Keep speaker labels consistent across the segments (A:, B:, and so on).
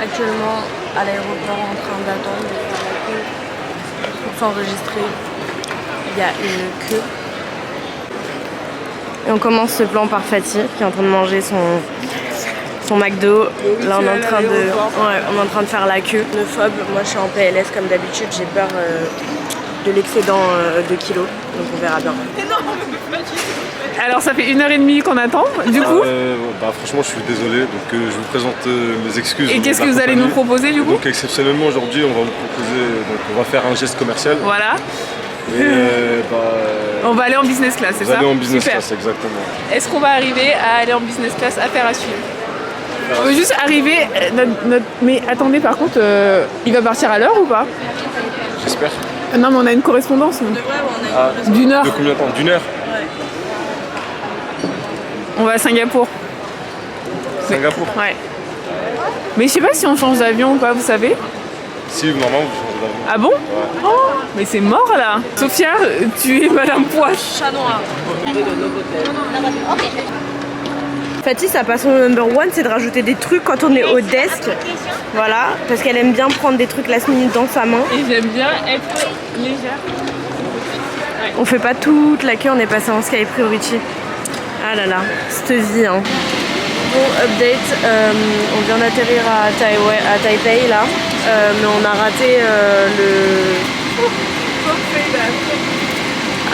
A: actuellement à l'aéroport en train d'attendre de faire la queue pour s'enregistrer. Il y a une queue. Et on commence ce plan par Fatih qui est en train de manger son McDo. Là on est en train de faire la queue. Nephobe, moi je suis en PLS comme d'habitude, j'ai peur de l'excédent de kilos, donc on verra bien.
B: Alors ça fait 1h30 qu'on attend, du coup
C: franchement je suis désolé, donc je vous présente mes excuses.
B: Et qu'est-ce que vous allez nous proposer du coup?
C: Donc exceptionnellement aujourd'hui on va vous proposer, donc on va faire un geste commercial.
B: Voilà.
C: Et
B: on va aller en business class, c'est ça?
C: On va aller en business
B: Super.
C: class, exactement.
B: Est-ce qu'on va arriver à aller en business class? Affaire à suivre. On veut juste arriver, mais attendez par contre, il va partir à l'heure ou pas?
C: J'espère.
B: Non mais on a une correspondance. D'une heure.
C: De combien de temps? D'une heure?
B: On va à Singapour.
C: Singapour?
B: Ouais. Mais je sais pas si on change d'avion ou pas, vous savez?
C: Si, normalement vous changez d'avion.
B: Ah bon?
C: Ouais.
B: Oh, mais c'est mort là. Sophia, tu es Madame Poche.
A: Chat noir. Fatih, sa passion number one, c'est de rajouter des trucs quand on est au desk. Voilà, parce qu'elle aime bien prendre des trucs last minute dans sa main.
B: Et j'aime bien être légère.
A: On fait pas toute la queue, on est passé en Sky Priority. Ah là là, cette vie hein. Bon, update, on vient d'atterrir à Taipei là, mais on a raté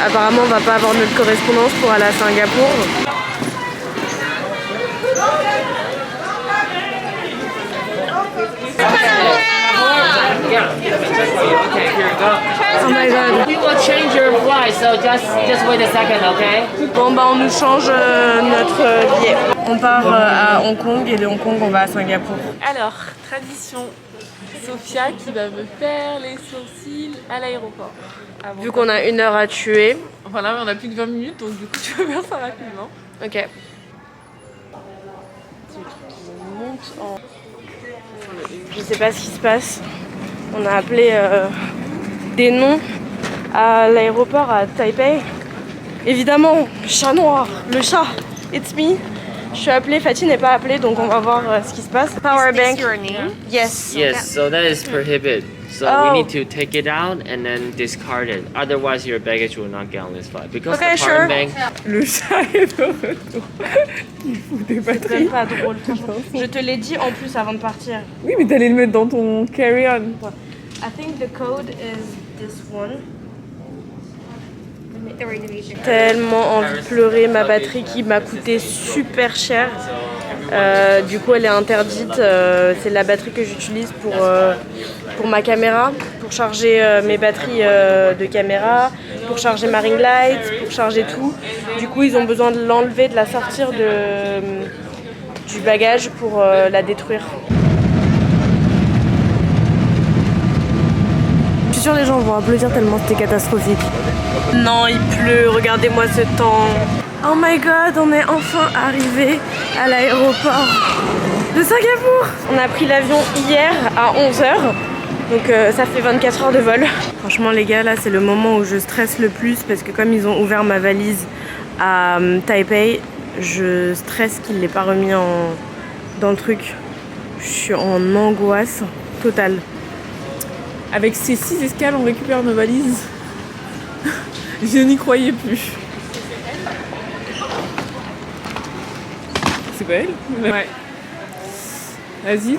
A: Apparemment on va pas avoir notre correspondance pour aller à Singapour. Oh my god.
D: We will change your flight, so just wait a second, okay?
A: Bon bah on nous change notre billet. On part à Hong Kong et de Hong Kong on va à Singapour.
B: Alors, tradition, Sophia qui va me faire les sourcils à l'aéroport.
A: Vu qu'on a 1 heure à tuer.
B: Voilà, mais on a plus que 20 minutes, donc du coup tu vas faire ça rapidement.
A: Ok. Je sais pas ce qui se passe. On a appelé des noms à l'aéroport à Taipei. Évidemment, chat noir, le chat, it's me. Je suis appelée, Fatih n'est pas appelée, donc on va voir ce qui se passe. Powerbank.
D: Your name?
A: Yes.
D: Yes, so that is prohibited. So we need to take it out and then discard it. Otherwise, your baggage will not get on this flight. Because
A: Okay,
D: the
A: sure.
D: power bank.
B: Le chat est de retour. Il fout des
A: C'est
B: batteries.
A: pas drôle, franchement. Je te l'ai dit en plus avant de partir.
B: Oui, mais t'allais le mettre dans ton carry-on.
A: I think the code is this one. Tellement envie de pleurer, ma batterie qui m'a coûté super cher. Du coup elle est interdite, c'est la batterie que j'utilise pour ma caméra, pour charger mes batteries de caméra, pour charger ma ring light, pour charger tout. Du coup ils ont besoin de l'enlever, de la sortir du bagage pour la détruire. Je suis sûre les gens vont applaudir tellement c'était catastrophique. Non, il pleut, regardez-moi ce temps. Oh my god, on est enfin arrivé à l'aéroport de Singapour. On a pris l'avion hier à 11h, donc ça fait 24 heures de vol. Franchement les gars, là c'est le moment où je stresse le plus parce que comme ils ont ouvert ma valise à Taipei, je stresse qu'ils ne l'aient pas remis dans le truc. Je suis en angoisse totale.
B: Avec ces 6 escales, on récupère nos valises. Je n'y croyais plus. C'est pas elle? Ouais. Vas-y.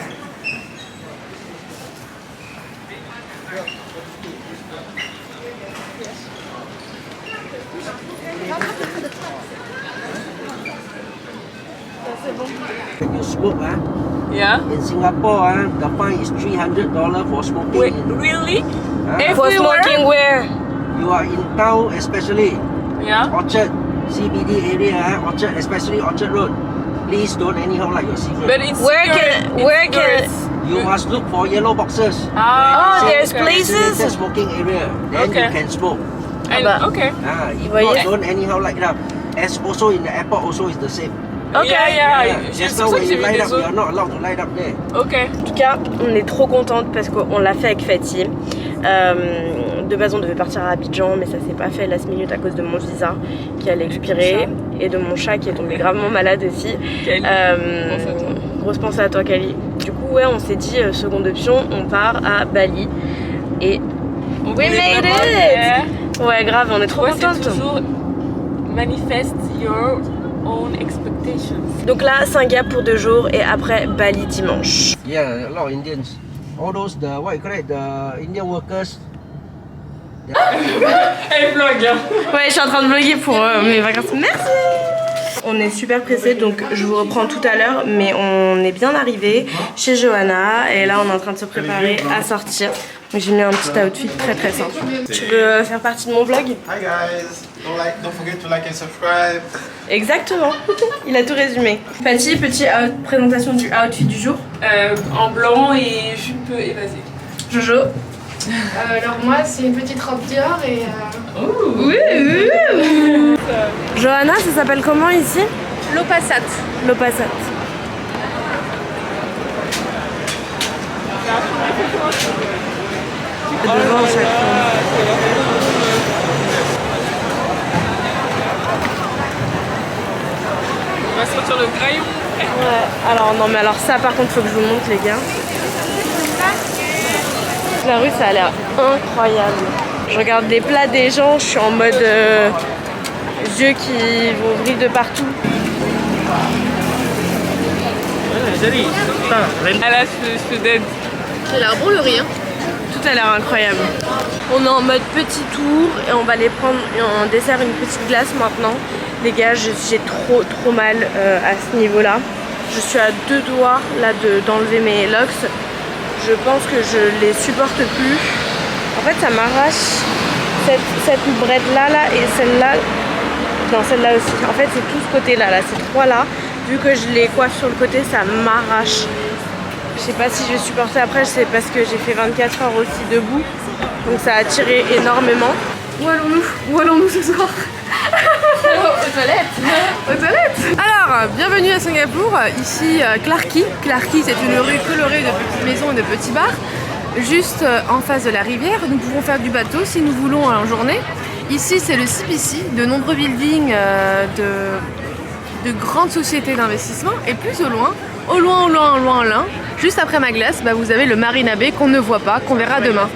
E: You smoke,
B: Yeah.
E: in Singapore, the fine is $300 for smoking.
B: Wait, really?
A: For
B: Everywhere?
A: smoking where?
E: You are in town, especially
B: Yeah.
E: Orchard, CBD area, Orchard, especially Orchard Road. Please don't anyhow light your cigarette.
B: But it's
A: Where can
B: cigarettes.
E: You must look for yellow boxes.
B: Ah,
A: Oh, there's
B: okay.
A: places.
E: Designated smoking area. Then
B: Okay.
E: you can smoke.
B: And,
A: Bah.
B: okay.
E: If
A: Voyez.
E: not, don't anyhow light it up. As also in the airport, also is the same.
B: Okay. Yeah. C'est
E: Just
B: pour
E: now
B: ça que
E: when
B: j'ai
E: you
B: vu
E: light
B: des
E: up, you are
B: autres.
E: not allowed to light up there.
B: Ok.
A: En tout cas, on est trop contente parce qu'on l'a fait avec Fatih. De base, on devait partir à Abidjan, mais ça s'est pas fait last minute à cause de mon visa qui allait expirer et de mon chat qui est tombé gravement malade aussi.
B: Kali, pense à toi.
A: Grosse pensée à toi, Kali. Du coup, ouais, on s'est dit seconde option, on part à Bali et we made it. Ouais, grave, on est trop contentes.
B: C'est toujours manifest your own expectations.
A: Donc là, Singapour 2 jours et après Bali dimanche.
E: Yeah, a lot of Indians. All those what you call it, the Indian workers.
B: Elle vlog.
A: Ouais, je suis en train de vlogger pour mes vacances. Merci. On est super pressés, donc je vous reprends tout à l'heure, mais on est bien arrivé chez Johanna et là on est en train de se préparer à sortir. Donc j'ai mis un petit outfit très très simple. Tu veux faire partie de mon vlog?
F: Hi guys, don't forget to like and subscribe.
A: Exactement, il a tout résumé. Patty, petite présentation du outfit du jour.
B: En blanc et jupe évasée.
A: Jojo.
G: Alors moi c'est une petite robe Dior et
A: Johanna, ça s'appelle comment ici?
G: l'eau passate.
A: L'eau passate. Devant chaque fois.
B: On va se retirer le graillon.
A: Ouais, alors non mais alors ça par contre faut que je vous montre les gars. La rue ça a l'air incroyable. Je regarde les plats des gens, je suis en mode yeux qui vont briller de partout.
B: Ah là, je dead.
G: Ça a l'air bon le riz hein.
A: Tout a l'air incroyable. On est en mode petit tour et on va aller prendre en dessert une petite glace maintenant. Les gars, j'ai trop mal à ce niveau là. Je suis à 2 doigts là d'enlever mes locks. Je pense que je les supporte plus. En fait ça m'arrache cette braid là et celle-là. Non, celle-là aussi. En fait c'est tout ce côté là, ces trois là. Vu que je les coiffe sur le côté, ça m'arrache. Je sais pas si je vais supporter après, c'est parce que j'ai fait 24 heures aussi debout. Donc ça a tiré énormément. Où allons-nous? Où allons-nous ce soir?
G: Aux toilettes.
A: Alors, bienvenue à Singapour, ici Clarke Quay. Clarke Quay, c'est une rue colorée de petites maisons et de petits bars. Juste en face de la rivière, nous pouvons faire du bateau si nous voulons en journée. Ici, c'est le CBC, de nombreux buildings de grandes sociétés d'investissement. Et plus au loin, juste après ma glace, vous avez le Marina Bay qu'on ne voit pas, qu'on verra demain.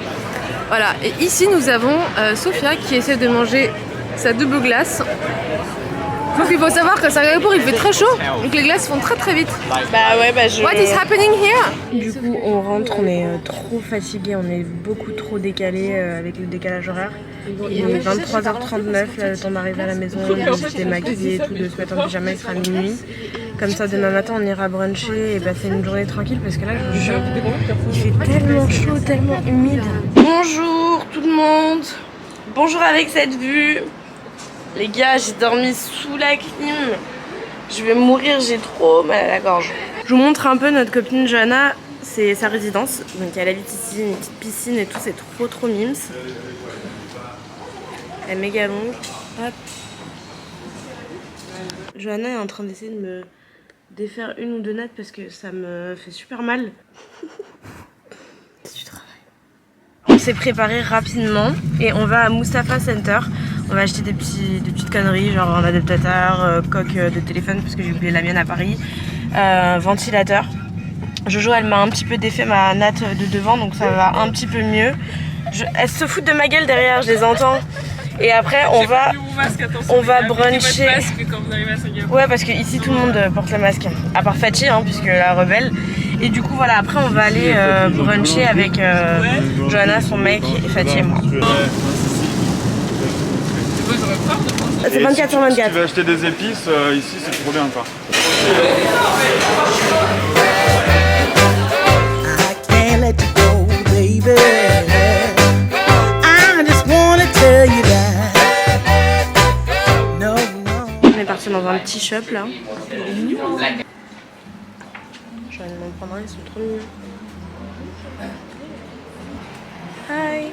A: Voilà, et ici nous avons Sophia qui essaie de manger sa double glace. Donc il faut savoir qu'à Singapour il fait très chaud, donc les glaces font très vite. What is happening here? Du coup on rentre, on est trop fatigué, on est beaucoup trop décalé avec le décalage horaire. Il est 23h39, là, le temps d'arriver à la maison, de se démaquiller et tout, de se mettre en pyjama, il sera minuit. Comme ça demain matin on ira bruncher et passer une journée tranquille parce que là je vous jure, il fait tellement chaud, tellement humide. Bonjour tout le monde. Bonjour avec cette vue. Les gars, j'ai dormi sous la clim. Je vais mourir, j'ai trop mal à la gorge. Je vous montre un peu notre copine Johanna, c'est sa résidence. Donc elle habite ici, une petite piscine et tout, c'est trop mimes. Elle est méga longue. Hop. Johanna est en train d'essayer de me défaire une ou deux nattes parce que ça me fait super mal. C'est du travail. On s'est préparé rapidement et on va à Mustafa Center. On va acheter des petites conneries, genre un adaptateur, coque de téléphone parce que j'ai oublié la mienne à Paris, ventilateur. Jojo elle m'a un petit peu défait ma natte de devant donc ça va un petit peu mieux. Elles se foutent de ma gueule derrière, je les entends. Et après on va bruncher. Ouais parce que ici tout le monde porte le masque, à part Fatih puisque la rebelle. Et du coup voilà, après on va aller bruncher avec Johanna, son mec, et Fatih et moi. C'est 24 sur 24.
C: Si tu veux acheter des épices, ici c'est trop bien quoi.
A: On est parti dans un petit shop là. Je vais m'en prendre un, ils sont trop mignons. Hi.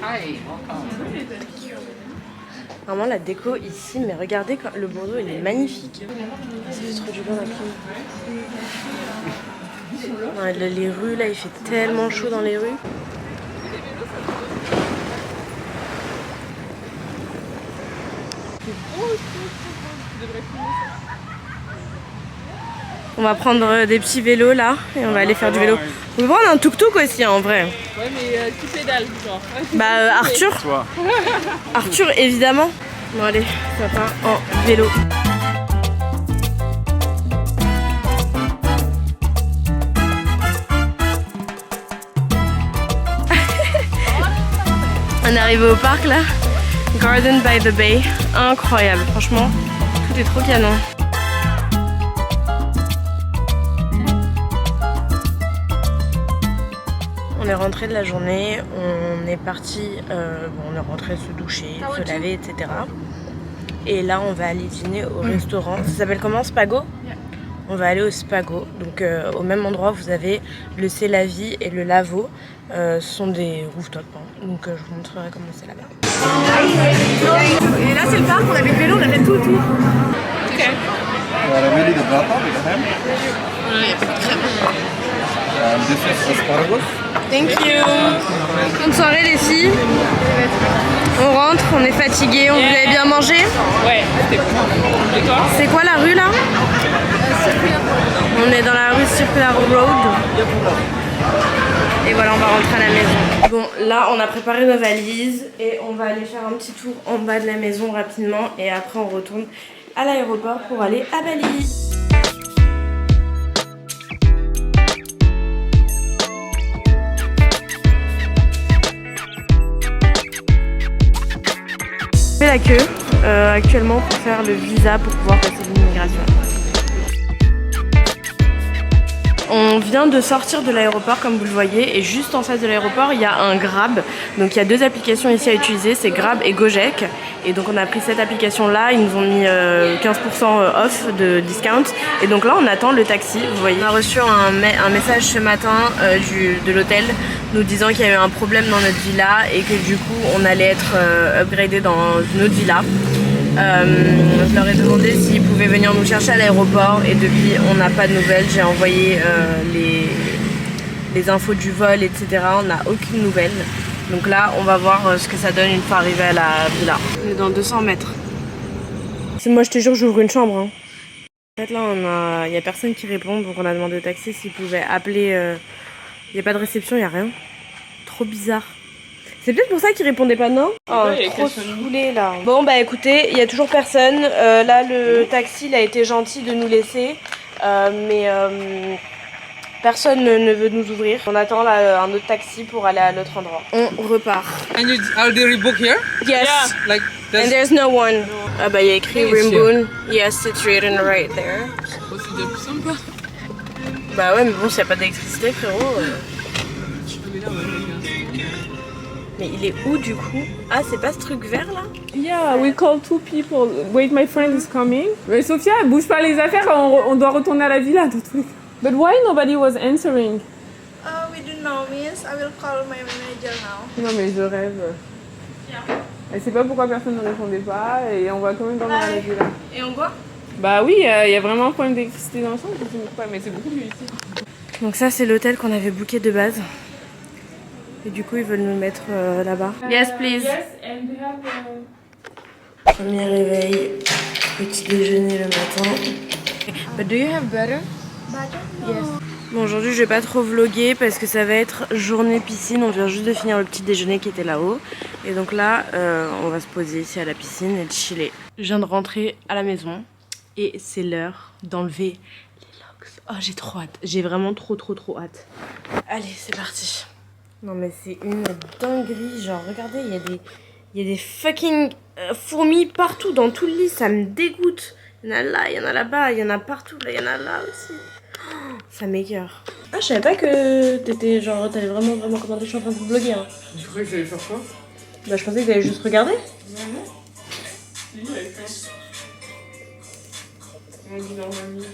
A: Vraiment la déco ici, mais regardez le Bordeaux il est magnifique. Ça fait trop du bien la clim. Ouais, les rues là, il fait tellement chaud dans les rues. On va prendre des petits vélos là et on va aller faire du vélo. On peut prendre un tuk-tuk aussi en vrai.
B: Ouais, mais qui pédale, genre.
A: Bah Arthur.
C: Toi.
A: Arthur évidemment. Bon allez, ça part en vélo. On est arrivé au parc là. Garden by the Bay. Incroyable, franchement. Tout est trop canon. On est rentré de la journée, on est parti, on est rentré se doucher, se laver, etc. Et là, on va aller dîner au restaurant. Ça s'appelle comment, Spago? On va aller au Spago. Donc, au même endroit, vous avez le C'est la Vie et le Lavo. Ce sont des rooftops. Hein. Donc, je vous montrerai comment c'est là-bas. Et là, c'est le parc. On a fait le vélo, on a fait tout.
B: Ok.
F: Ready the burrata with the ham? This is asparagus.
A: Thank you. Bonne soirée les filles. On rentre, on est fatigué. Vous avez bien mangé?
B: Ouais, c'était bon. Et toi?
A: C'est quoi la rue là? On est dans la rue Circular Road. Et voilà, on va rentrer à la maison. Bon, là on a préparé nos valises et on va aller faire un petit tour en bas de la maison rapidement. Et après on retourne à l'aéroport pour aller à Bali. On fait la queue actuellement pour faire le visa pour pouvoir passer l'immigration. On vient de sortir de l'aéroport comme vous le voyez et juste en face de l'aéroport il y a un Grab. Donc il y a deux applications ici à utiliser, c'est Grab et Gojek. Et donc on a pris cette application là, ils nous ont mis 15% off de discount. Et donc là on attend le taxi, vous voyez. On a reçu un message ce matin de l'hôtel nous disant qu'il y a eu un problème dans notre villa et que du coup on allait être upgradé dans une autre villa. Je leur ai demandé s'ils pouvaient venir nous chercher à l'aéroport et depuis on n'a pas de nouvelles. J'ai envoyé les infos du vol, etc. On n'a aucune nouvelle. Donc là on va voir ce que ça donne une fois arrivé à la villa. On est dans 200 mètres. Moi je te jure j'ouvre une chambre. Hein. En fait là il n'y a personne qui répond donc on a demandé au taxi s'il pouvait appeler. Il n'y a pas de réception, il n'y a rien. Trop bizarre. C'est peut-être pour ça qu'il répondait pas, non? Oh, trop saoulé là. Bon bah écoutez, il y a toujours personne. Là le taxi il a été gentil de nous laisser, mais personne ne veut nous ouvrir. On attend là un autre taxi pour aller à l'autre endroit. On repart.
H: And you already book here?
A: Yes.
H: Yeah. Like
A: And there's no one. Ah bah il y a écrit Rimboon. Yes, it's written right there.
B: Oh, c'est déjà plus sympa.
A: Bah ouais mais bon s'il n'y a pas d'électricité frérot. Mais il est où du coup? Ah c'est pas ce truc vert là?
B: Yeah, we call two people. Wait, my friend is coming. Mais Sophia, bouge pas les affaires, on doit retourner à la villa dans tous les cas. But why nobody was answering?
G: We don't know, miss. I will call my manager now.
B: Non mais je rêve. Elle sait pas pourquoi personne ne répondait pas et on va quand même dormir à la villa.
A: Et on boit?
B: Bah oui, il y a vraiment un problème d'électricité dans le centre, je sais pas, mais c'est beaucoup mieux ici.
A: Donc ça c'est l'hôtel qu'on avait booké de base. Et du coup ils veulent nous mettre là-bas. Yes please.
B: Yes, and we have
A: Premier réveil, petit déjeuner le matin. But do you have butter? Butter? Yes. Bon aujourd'hui je vais pas trop vlogger parce que ça va être journée piscine. On vient juste de finir le petit déjeuner qui était là-haut. Et donc là on va se poser ici à la piscine et chiller. Je viens de rentrer à la maison et c'est l'heure d'enlever les locks. Oh j'ai trop hâte. J'ai vraiment trop hâte. Allez c'est parti. Non mais c'est une dinguerie, genre regardez, il y a des fucking fourmis partout dans tout le lit, ça me dégoûte. Il y en a là, il y en a là-bas, il y en a partout, là, il y en a là aussi. Oh, ça m'écoeure. Ah je savais pas que t'étais genre, t'allais vraiment commander, je suis en train de vlogger. Hein.
B: Tu croyais que j'allais faire quoi?
A: Bah je pensais que t'allais juste regarder.
B: Non. Si, j'allais faire. On dit normalement.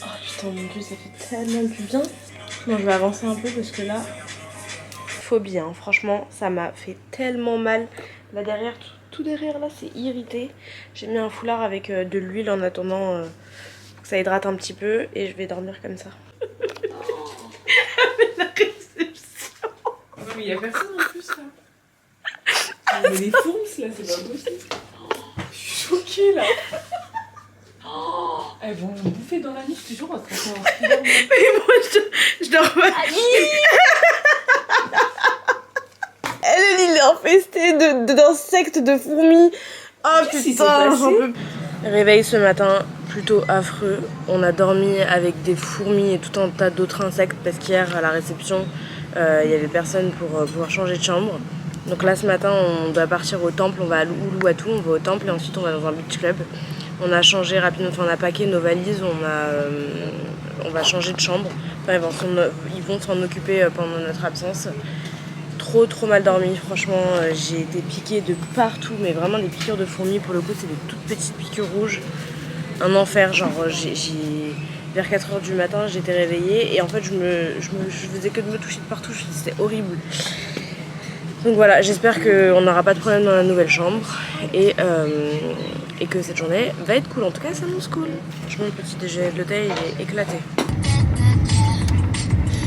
A: Oh putain mon dieu, ça fait tellement du bien. Bon je vais avancer un peu parce que là, phobie hein. Franchement ça m'a fait tellement mal. Là derrière, tout derrière là c'est irrité. J'ai mis un foulard avec de l'huile en attendant que ça hydrate un petit peu et je vais dormir comme ça. La réception.
B: Non mais y'a personne en plus là. Mais les fourmis là, c'est pas possible. Je suis choquée là. Elles vont bouffer dans la nuit, je te jure.
A: Mais moi, je dors pas. Elle est infestée d'insectes, de fourmis. Oh putain, j'en peux plus. Réveil ce matin plutôt affreux. On a dormi avec des fourmis et tout un tas d'autres insectes parce qu'hier à la réception, il y avait personne pour pouvoir changer de chambre. Donc là ce matin, on doit partir au temple. On va à Uluwatu, on va au temple et ensuite on va dans un beach club. On a changé rapidement, enfin on a packé nos valises, on va changer de chambre. Enfin, ils vont s'en occuper pendant notre absence. Trop mal dormi, franchement j'ai été piquée de partout, mais vraiment des piqûres de fourmis. Pour le coup c'est des toutes petites piqûres rouges, un enfer. Genre vers 4h du matin j'étais réveillée et en fait je faisais que de me toucher de partout, c'était horrible. Donc voilà, j'espère qu'on n'aura pas de problème dans la nouvelle chambre et que cette journée va être cool. En tout cas, ça annonce cool. Franchement, le petit déjeuner de l'hôtel, il est éclaté.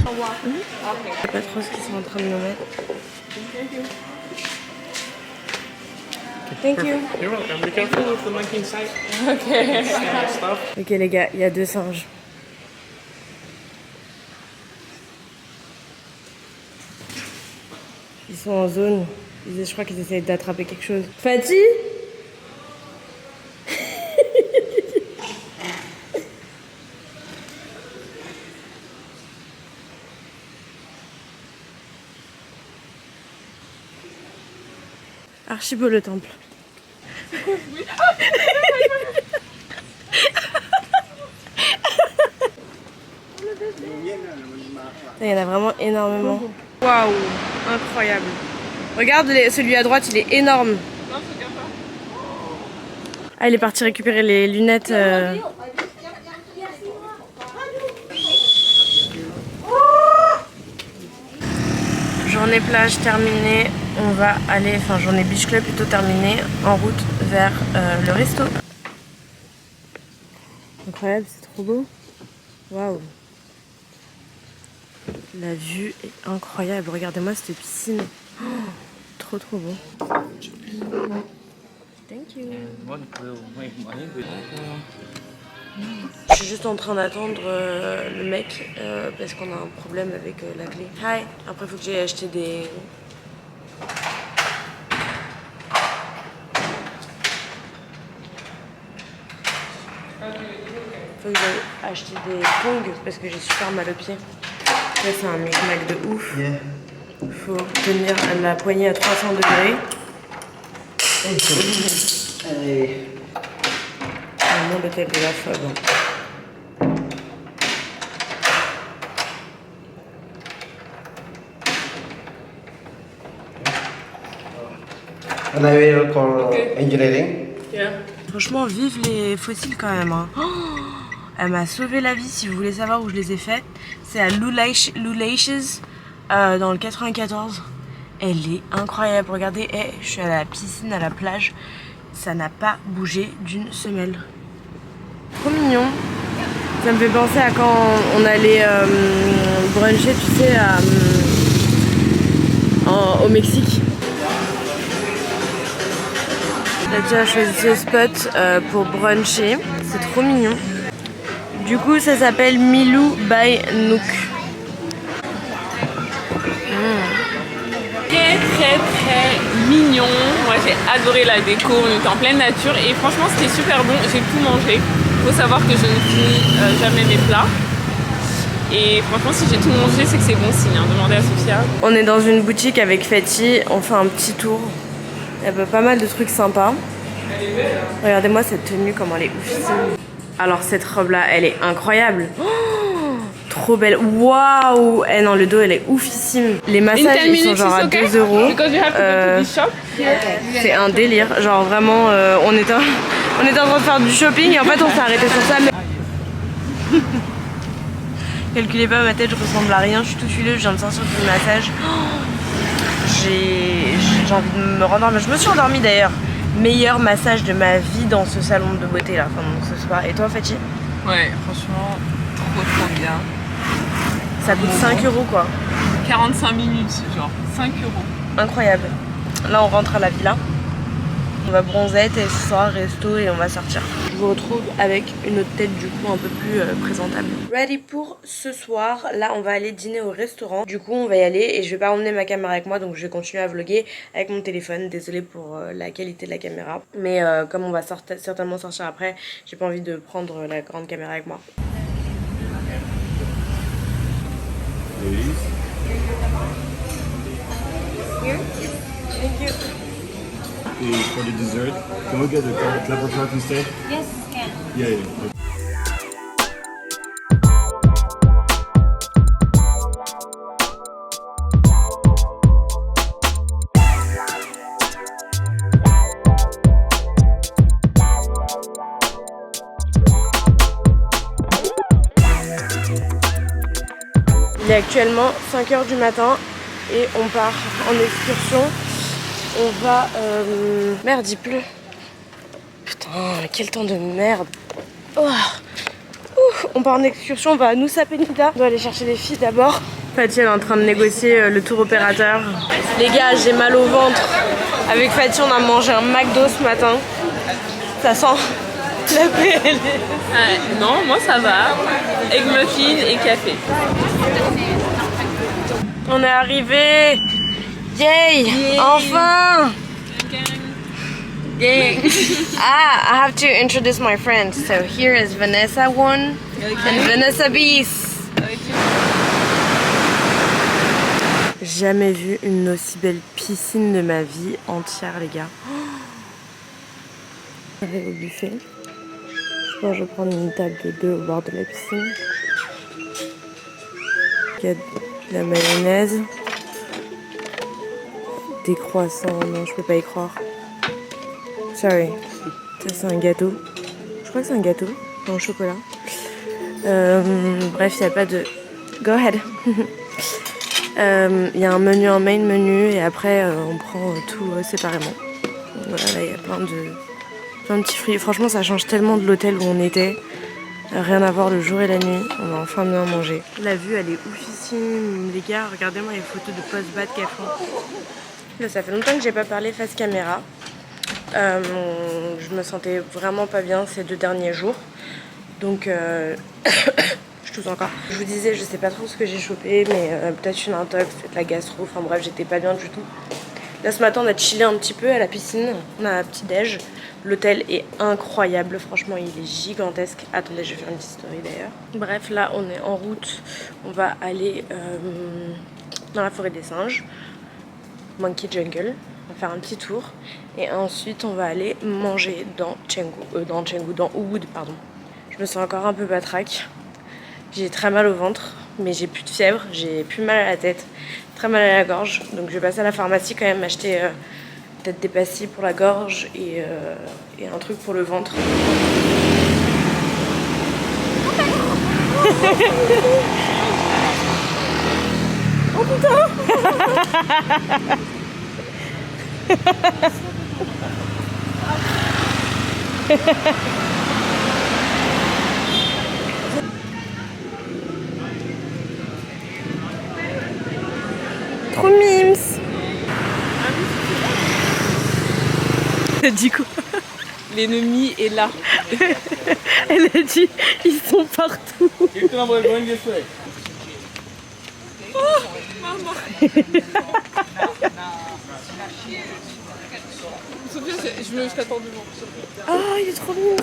A: Je sais pas trop ce qu'ils sont en train de nous mettre. Thank you.
C: You're welcome. Be careful with the monkey inside.
A: Ok les gars, il y a 2 singes. Ils sont en zone. Je crois qu'ils essayent d'attraper quelque chose. Fatih? Archi beau le temple. Il y en a vraiment énormément. Waouh, incroyable. Regarde, celui à droite, il est énorme. Non, je regarde pas. Ah, il est parti récupérer les lunettes. Journée plage terminée. On va aller, enfin journée beach club plutôt terminée, en route vers le resto. Incroyable, c'est trop beau. Waouh. La vue est incroyable. Regardez-moi cette piscine. Oh, trop beau. Thank you. Je suis juste en train d'attendre le mec parce qu'on a un problème avec la clé. Hi. Après, il faut que j'aille acheter des... Faut que j'aille acheter des tongs parce que j'ai super mal au pied. Là, c'est un micmac de ouf. Faut tenir la poignée à 300 degrés. Vraiment le tel de la folle.
E: And I will call engineering.
A: Franchement, vive les fossiles quand même. Hein. Oh, elle m'a sauvé la vie. Si vous voulez savoir où je les ai faits, c'est à Lulaches dans le 94. Elle est incroyable. Regardez, je suis à la piscine, à la plage. Ça n'a pas bougé d'une semelle. Trop mignon. Ça me fait penser à quand on allait bruncher, tu sais, au Mexique. Là, a choisi ce spot pour bruncher. C'est trop mignon. Du coup, ça s'appelle Milou by Nook.
B: Très mignon. Moi j'ai adoré la déco, on était en pleine nature et franchement c'était super bon, j'ai tout mangé. Faut savoir que je ne finis jamais mes plats. Et franchement si j'ai tout mangé c'est que c'est bon signe, hein. Demandez à Sophia.
A: On est dans une boutique avec Fatih, on fait un petit tour. Il y a pas mal de trucs sympas. Regardez-moi cette tenue, comment elle est oufissime. Alors cette robe là, elle est incroyable. Oh, trop belle. Waouh. Eh non, le dos, elle est oufissime. Les massages, ils sont genre à 2 €. C'est un délire. Genre vraiment, on était en train de faire du shopping et en fait on s'est arrêté sur ça. Mais... Calculez pas ma tête, je ressemble à rien. Je suis toute huileuse, je viens de sortir du massage. J'ai envie de me rendormir. Je me suis endormie d'ailleurs. Meilleur massage de ma vie dans ce salon de beauté là, enfin dans ce spa. Et toi Fatih?
B: Ouais, franchement, trop bien.
A: Ça coûte 5 € quoi.
B: 45 minutes, genre 5 €.
A: Incroyable. Là on rentre à la villa. On va bronzette et ce soir resto et on va sortir. Je vous retrouve avec une autre tête du coup un peu plus présentable. Ready pour ce soir. Là on va aller dîner au restaurant. Du coup on va y aller et je vais pas emmener ma caméra avec moi, donc je vais continuer à vlogger avec mon téléphone. Désolée pour la qualité de la caméra. Mais comme on va certainement sortir après, j'ai pas envie de prendre la grande caméra avec moi. Here? Thank you.
C: Et for the dessert, can we get the clever tart instead?
I: Yes, can.
C: Yeah, yeah.
A: Il est actuellement 5 h du matin et on part en excursion. On va... Merde, il pleut. Putain, quel temps de merde. Oh. On part en excursion, on va à Nusa Penida. On doit aller chercher les filles d'abord. Fatih elle est en train de négocier le tour opérateur. Les gars, j'ai mal au ventre. Avec Fatih, on a mangé un McDo ce matin. Ça sent la PLS.
B: Non, moi ça va. Egg muffin et café.
A: On est arrivé. Yay! Enfin! Yay! I have to introduce my friends. So here is Vanessa 1 and Vanessa Beast. Jamais vu une aussi belle piscine de ma vie entière, les gars. Au buffet. Je pense que je vais prendre une table de 2 au bord de la piscine. Il y a de la mayonnaise. Des croissants, non je peux pas y croire. Sorry. Ça c'est un gâteau. Je crois que c'est un gâteau en chocolat. Bref, il n'y a pas de... Go ahead. Il y a un menu en main menu et après on prend tout séparément. Voilà, là il y a plein de petits fruits. Franchement ça change tellement de l'hôtel où on était. Rien à voir le jour et la nuit. On va enfin bien manger. La vue elle est oufissime. Les gars, regardez-moi les photos de post-bad qu'elles font. Là, ça fait longtemps que j'ai pas parlé face caméra. Je me sentais vraiment pas bien ces 2 derniers jours. Donc je tousse encore. Je vous disais, je sais pas trop ce que j'ai chopé, mais peut-être une intox, peut-être la gastro. Enfin bref, j'étais pas bien du tout. Là ce matin on a chillé un petit peu à la piscine. On a un petit déj. L'hôtel est incroyable, franchement il est gigantesque. Attendez, je vais faire une petite story d'ailleurs. Bref, là on est en route. On va aller dans la forêt des singes. Monkey Jungle, on va faire un petit tour et ensuite on va aller manger dans Ubud, pardon. Je me sens encore un peu patraque, j'ai très mal au ventre mais j'ai plus de fièvre, j'ai plus mal à la tête, très mal à la gorge, donc je vais passer à la pharmacie quand même acheter peut-être des pastilles pour la gorge et un truc pour le ventre. Oh putain. Trop mimes. T'as dit quoi?
B: L'ennemi est là.
A: Elle a dit ils sont partout.
B: Oh, maman. Sophia, je t'attends devant.
A: Oh, il est trop mignon.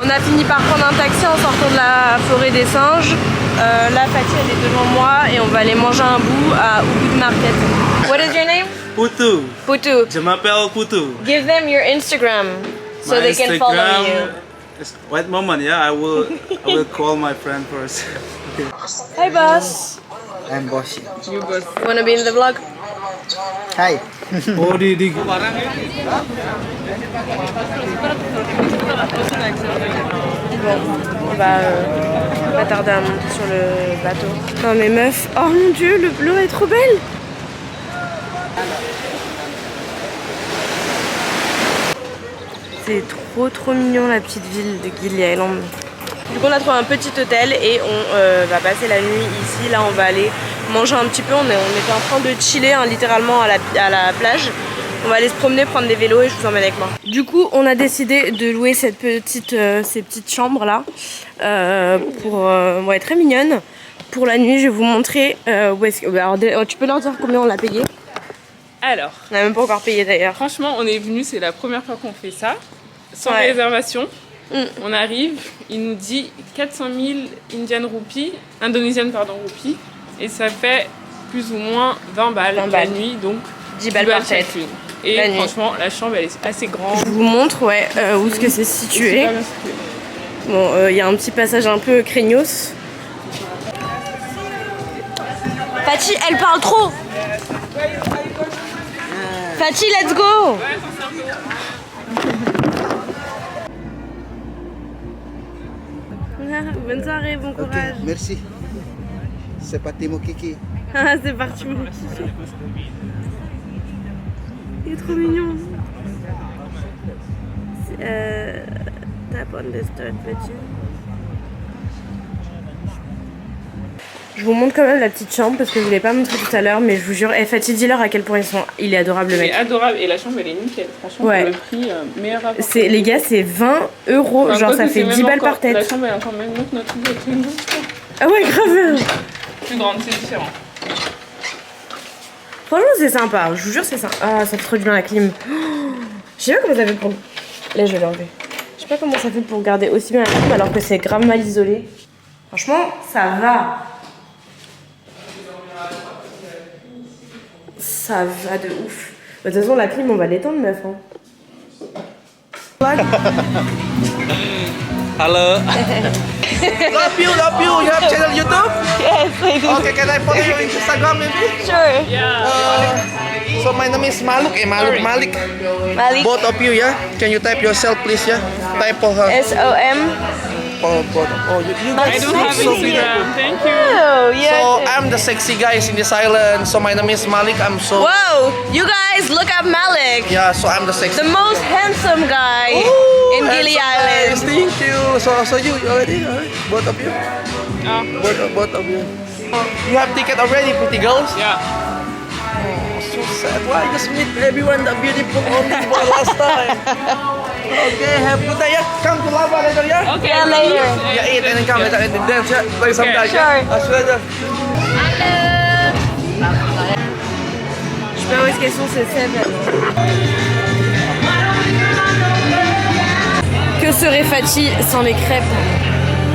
A: On a fini par prendre un taxi en sortant de la forêt des singes. Là, Fatih, elle est devant moi et on va aller manger un bout à Ubud Market. What is your name?
J: Putu.
A: Putu.
J: Je m'appelle Putu.
A: Give them your Instagram so
J: My
A: they can follow
J: Instagram
A: you.
J: is wait moment, yeah. I will call my friend first. Okay.
A: Hi, boss.
E: I'm bossy.
B: You boss.
A: You wanna be in the vlog?
E: Hi.
J: Oh, di.
A: Bon, on va pas tarder à monter sur le bateau. Non mais meuf, oh mon dieu, l'eau est trop belle. C'est trop mignon la petite ville de Gili Island. Du coup on a trouvé un petit hôtel et on va passer la nuit ici. Là on va aller manger un petit peu. On était en train de chiller hein, littéralement à la plage. On va aller se promener, prendre des vélos et je vous emmène avec moi. Du coup on a décidé de louer ces petites chambres là pour être très mignonne. Pour la nuit je vais vous montrer où est-ce que... Alors, tu peux leur dire combien on l'a payé?
B: Alors,
A: on n'a même pas encore payé d'ailleurs.
B: Franchement on est venu, c'est la première fois qu'on fait ça. Sans réservation. On arrive, il nous dit 400 000 indonesiennes roupies. Et ça fait plus ou moins 20 balles la nuit, donc 10 balles par tête. Et franchement, la chambre elle est assez grande.
A: Je vous montre où est-ce que c'est situé. Bon, il y a un petit passage un peu craignos. Fatih, elle parle trop. Fatih, let's go. Bonne soirée, bon courage.
E: Okay, merci. C'est parti mon kiki.
A: Ah, c'est parti mon kiki. Il est trop mignon. Tap on the start button. Je vous montre quand même la petite chambre parce que je ne l'ai pas montré tout à l'heure, mais je vous jure, Fatih, dis-leur à quel point il est adorable le mec.
B: Il est adorable et la chambre elle est nickel, franchement pour le prix meilleur rapport.
A: Les gars, c'est 20 €, enfin, genre ça fait 10 balles par tête.
B: La chambre elle est encore même mieux que notre chambre.
A: Ah ouais, grave.
B: Plus grande, c'est différent.
A: Franchement, c'est sympa, je vous jure, c'est sympa. Ah, ça fait trop du bien la clim. Je sais pas comment ça fait pour... Là, je vais l'enlever. Je sais pas comment ça fait pour garder aussi bien la clim alors que c'est grave mal isolé. Franchement, ça va. Ça va de ouf. De toute façon, la clim, on va l'étendre, meuf. Hein.
J: Hello.
E: Love you. You have channel YouTube?
A: Yes, I do.
E: Okay, can I follow you on Instagram maybe?
A: Sure.
B: Yeah.
E: So my name is Maluk. Malik.
A: Malik.
E: Both of you, yeah? Can you type yourself, please, yeah? Type for her.
A: SOM.
E: Oh, you
B: I
E: guys
B: don't
E: look
B: have
E: so
B: Instagram.
E: beautiful.
B: Thank you.
A: Oh, yeah.
E: So I'm the sexy guys in this island. So my name is Malik. I'm so...
A: Whoa, you guys, look at Malik.
E: Yeah, so I'm the sexy...
A: The most handsome guy in Gili Island.
E: Thank you. So you already? Both of you? Both of you. You have ticket already, pretty girls?
B: Yeah.
E: Oh, so sad. Why I just meet everyone that beautiful only for last time? Okay, have a good day. Yeah, come to Lava later, yeah?
B: Okay.
A: Yeah, later.
E: Yeah, eat and then come later and then dance, yeah? Play some guys, yeah?
A: Sure.
E: I swear that.
A: Je sais pas où est-ce qu'elles sont ces sèves. Que serait Fatih sans les crêpes?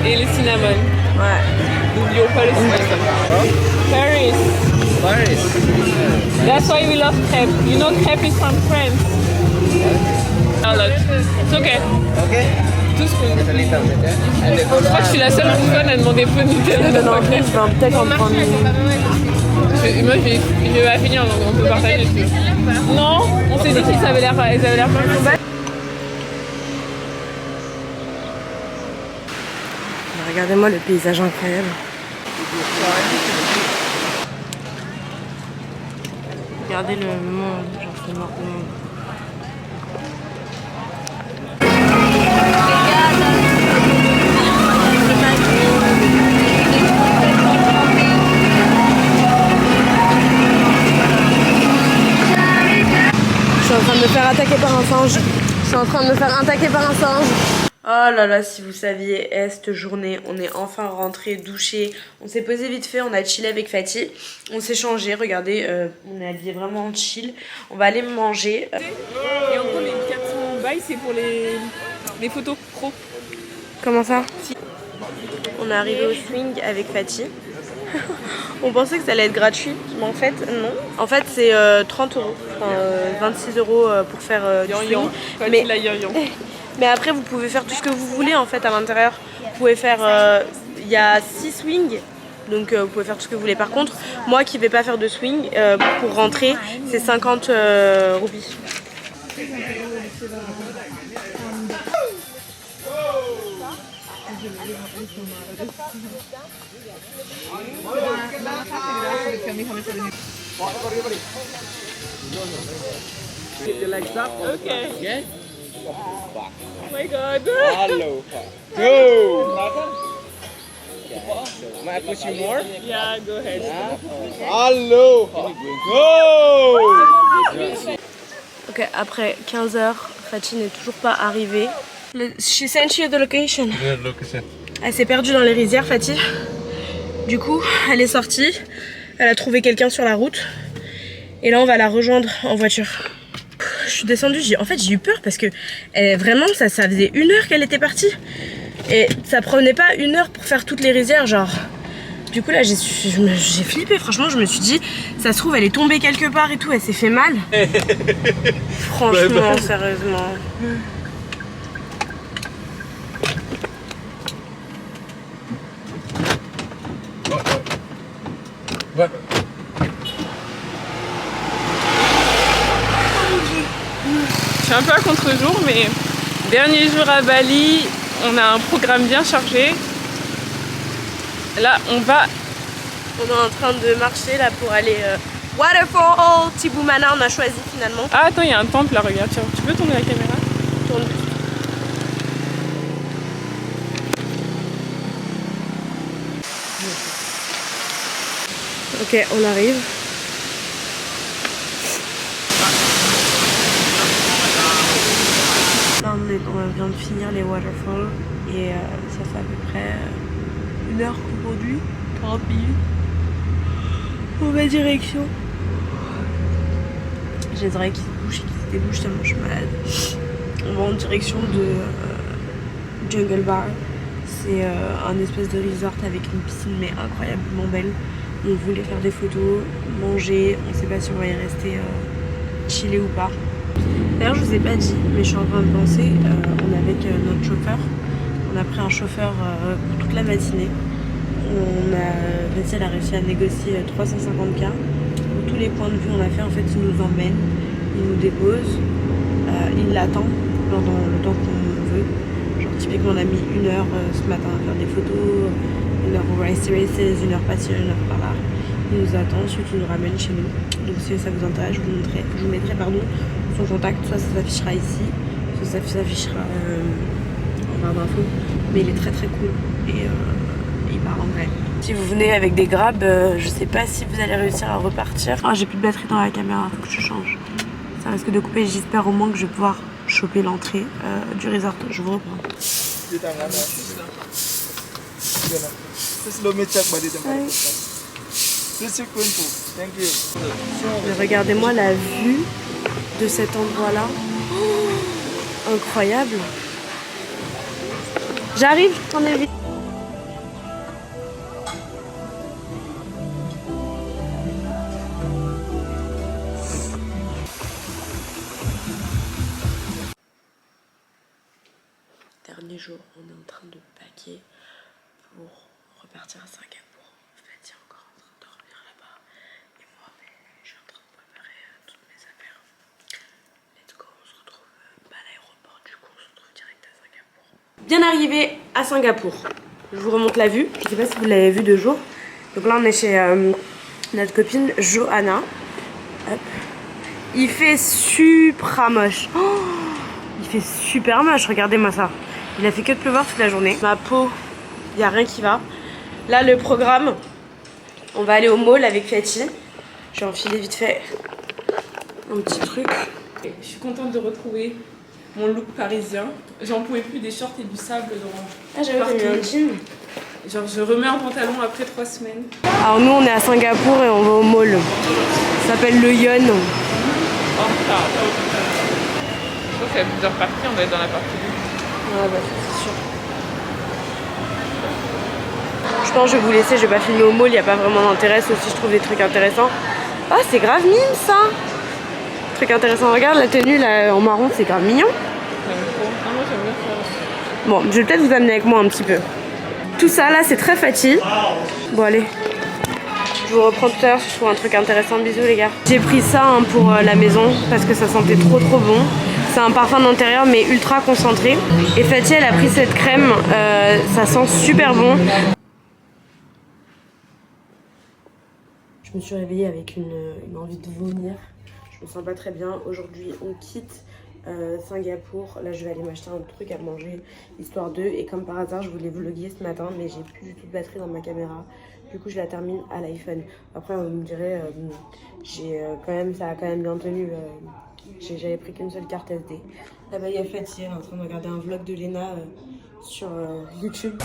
B: Et le cinnamon.
A: Ouais.
B: N'oublions pas le cinnamon. Paris. That's why we love crêpes. You know crêpes is from France. Oh look. It's okay.
E: Okay?
B: Tout ce qu'on... Je crois que je suis la seule bouffonne à demander peu de Nutella dans ma crêpe.
A: Je vais peut-être en prendre une.
B: Moi je vais pas finir, donc on peut partager. Non, on s'est dit qu'ils avaient l'air pas mal.
A: Regardez-moi le paysage incroyable. Regardez le monde, genre c'est mort de monde. Je suis en train de me faire attaquer par un singe. Je suis en train de me faire attaquer par un singe. Oh là là, si vous saviez, cette journée, on est enfin rentré, douché. On s'est posé vite fait, on a chillé avec Fatih. On s'est changé, regardez, on est habillé vraiment chill. On va aller manger.
B: Et en gros, les 400 bails, c'est pour les photos pro.
A: Comment ça? On est arrivé au swing avec Fatih. On pensait que ça allait être gratuit, mais en fait, non. En fait, c'est 30 €, enfin, 26 € pour faire du swing. Mais après, vous pouvez faire tout ce que vous voulez en fait à l'intérieur. Vous pouvez faire, il y a 6 swings, donc vous pouvez faire tout ce que vous voulez. Par contre, moi qui vais pas faire de swing, pour rentrer, c'est 50 roupies.
J: You like that?
B: Okay.
D: Yes?
B: Oh my god.
J: Hello. Go. May I push you more?
B: Yeah, go ahead.
J: Hello. Go.
A: Ok, après 15 heures, Fatih n'est toujours pas arrivée. She sent you the location.
F: Yeah, location.
A: Elle s'est perdue dans les rizières, Fatih. Du coup, elle est sortie. Elle a trouvé quelqu'un sur la route. Et là, on va la rejoindre en voiture. Je suis descendue, en fait j'ai eu peur parce que vraiment ça faisait 1 heure qu'elle était partie. Et ça prenait pas 1 heure pour faire toutes les rizières, genre. Du coup là j'ai flippé, franchement je me suis dit, ça se trouve elle est tombée quelque part et tout, elle s'est fait mal. Franchement, sérieusement.
F: Ouais.
B: Je suis un peu à contre-jour, mais dernier jour à Bali, on a un programme bien chargé. Là, on est
A: en train de marcher là pour aller Waterfall, Tibumana, on a choisi finalement.
B: Ah attends, il y a un temple là, regarde, tiens, tu peux tourner la caméra?
A: Tourne. Ok, on arrive. Là, on vient de finir les waterfalls et ça fait à peu près 1 heure qu'on conduit, 40 minutes. On va direction. J'ai les oreilles qui se débouchent tellement je suis malade. On va en direction de Jungle Bar. C'est un espèce de resort avec une piscine mais incroyablement belle. On voulait faire des photos, manger, on sait pas si on va y rester chiller ou pas. D'ailleurs je vous ai pas dit, mais je suis en train de penser, on est avec notre chauffeur. On a pris un chauffeur pour toute la matinée. Elle a réussi à négocier 350 000. Pour tous les points de vue on a fait, en fait il nous emmène, il nous dépose, il l'attend pendant le temps qu'on veut. Genre typiquement on a mis 1 heure ce matin à faire des photos, 1 heure au Rice Races, 1 heure par-ci, 1 heure par-là. Il nous attend, ensuite il nous ramène chez nous. Donc si ça vous intéresse, je vous mettrai son contact, soit ça s'affichera ici, soit ça s'affichera en barre d'infos. Mais il est très très cool et il parle anglais. Si vous venez avec des grabs, je sais pas si vous allez réussir à repartir. Ah, j'ai plus de batterie dans la caméra, faut que je change. Ça risque de couper, j'espère au moins que je vais pouvoir choper l'entrée du resort. Je vous reprends. Mais regardez-moi la vue de cet endroit-là. Oh, incroyable. J'arrive, prenez vite. Dernier jour, on est en train de packer pour repartir à Singapour. Fatih est encore en train de dormir là-bas. Et moi, je suis en train de préparer toutes mes affaires. Let's go, on se retrouve à l'aéroport. Du coup, on se retrouve direct à Singapour. Bien arrivé à Singapour. Je vous remonte la vue. Je sais pas si vous l'avez vu de jour. Donc là, on est chez notre copine Johanna. Hop. Il fait super moche. Oh, il fait super moche, regardez-moi ça. Il a fait que de pleuvoir toute la journée. Ma peau, il n'y a rien qui va. Là, le programme, on va aller au mall avec Fatih. J'ai enfilé vite fait un petit truc.
B: Je suis contente de retrouver mon look parisien. J'en pouvais plus des shorts et du sable dans.
A: Ah, j'avais mis un jean.
B: Genre, je remets un pantalon après 3 semaines.
A: Alors, nous, on est à Singapour et on va au mall. Ça s'appelle le Yon.
B: Oh, ça. Je pense qu'il y a plusieurs parties, on va être dans la partie 2.
A: Ouais, bah, c'est sûr. Je pense que je vais vous laisser, je vais pas filmer au mall, il n'y a pas vraiment d'intérêt, sauf si je trouve des trucs intéressants. Oh, c'est grave mignon ça! Truc intéressant, regarde la tenue là en marron, c'est grave mignon. Bon, je vais peut-être vous amener avec moi un petit peu. Tout ça là, c'est très fatigué. Bon, allez. Je vous reprends tout à l'heure si je trouve un truc intéressant. Bisous les gars. J'ai pris ça pour la maison parce que ça sentait trop bon. C'est un parfum d'intérieur mais ultra concentré. Et Fatih elle a pris cette crème, ça sent super bon. Je me suis réveillée avec une envie de vomir. Je me sens pas très bien. Aujourd'hui on quitte Singapour. Là je vais aller m'acheter un truc à manger histoire d'eux. Et comme par hasard je voulais vlogger ce matin mais j'ai plus du tout de batterie dans ma caméra. Du coup je la termine à l'iPhone. Après on me dirait ça a quand même bien tenu. J'avais pris qu'une seule carte SD. Là-bas il y a Fatih, elle est en train de regarder un vlog de Léna sur YouTube.